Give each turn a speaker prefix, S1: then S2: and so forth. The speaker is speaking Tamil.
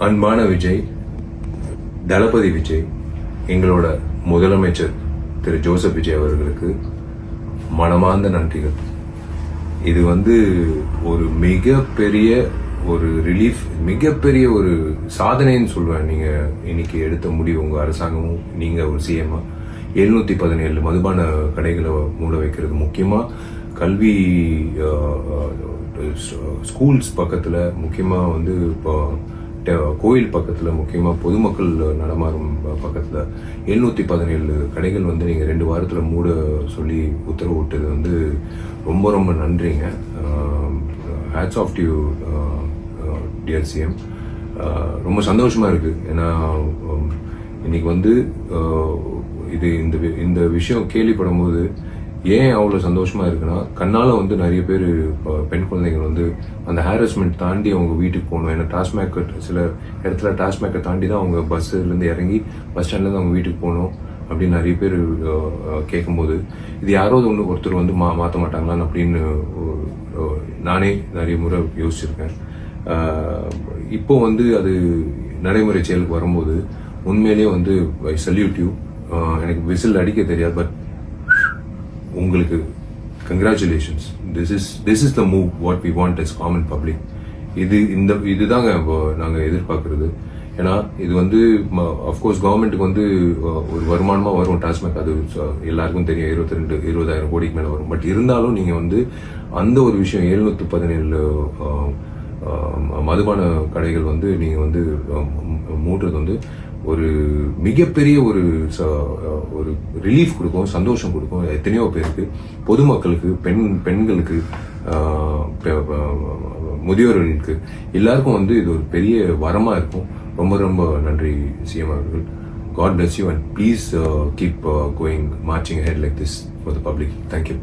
S1: அன்பான விஜய், தளபதி விஜய், எங்களோட முதலமைச்சர் திரு ஜோசப் விஜய் அவர்களுக்கு மனமார்ந்த நன்றிகள். இது ஒரு மிகப்பெரிய ஒரு ரிலீஃப், மிகப்பெரிய ஒரு சாதனைன்னு சொல்லுவேன். நீங்க இன்னைக்கு எடுத்த முடிவு, உங்க அரசாங்கமும் நீங்க ஒரு சிஎம்மா 717 மதுபான கடைகளை மூட வைக்கிறது, முக்கியமா கல்வி ஸ்கூல்ஸ் பக்கத்துல, முக்கியமா இப்போ கோயில் பக்கத்துல, முக்கியமா பொதுமக்கள் நடமாறும் பக்கத்துல 717 கடைகள் நீங்க 2 வாரத்துல மூட சொல்லி உத்தரவு விட்டது ரொம்ப ரொம்ப நன்றிங்க. Hats off to you dear CM. ரொம்ப சந்தோஷமா இருக்கு. ஏன்னா இன்னைக்கு இது இந்த விஷயம் கேள்விப்படும் போது ஏன் அவ்வளோ சந்தோஷமா இருக்குன்னா, கண்ணால நிறைய பேர் பெண் குழந்தைகள் அந்த ஹாரஸ்மெண்ட் தாண்டி அவங்க வீட்டுக்கு போகணும். ஏன்னா டாஸ்மேக் சில இடத்துல டாஸ்மேக்கை தாண்டி தான் அவங்க பஸ்ஸுலேருந்து இறங்கி பஸ் ஸ்டாண்ட்லேருந்து அவங்க வீட்டுக்கு போகணும் அப்படின்னு நிறைய பேர் கேட்கும்போது, இது யாராவது ஒருத்தர் மாற்ற மாட்டாங்களான்னு அப்படின்னு நானே நிறைய முறை யோசிச்சிருக்கேன். இப்போ அது நடைமுறை செயலுக்கு வரும்போது உண்மையிலேயே ஐ சல்யூட் யூ. எனக்கு விசில் அடிக்க தெரியாது, பட் உங்களுக்கு congratulations. This is the move what we want as common public. இதுதாங்க நாங்கள் எதிர்பார்க்கறது. ஏன்னா இது அஃப்கோர்ஸ் கவர்மெண்ட்டுக்கு ஒரு வருமானமா வரும் டாஸ்மேக், அது எல்லாருக்கும் தெரியும். 20,000 கோடிக்கு மேல வரும். பட் இருந்தாலும் நீங்க அந்த ஒரு விஷயம் 717 மதுபான கடைகள் நீங்க மூடுறது ஒரு மிகப்பெரிய ஒரு ரிலீஃப் கொடுக்கும், சந்தோஷம் கொடுக்கும் எத்தனையோ பேருக்கு, பொதுமக்களுக்கு, பெண்களுக்கு, முதியோர்களுக்கு, எல்லாருக்கும் இது ஒரு பெரிய வரமா இருக்கும். ரொம்ப ரொம்ப நன்றி சிஎம் அவர்கள். God bless you and please keep going, marching ahead like this for the public. Thank you.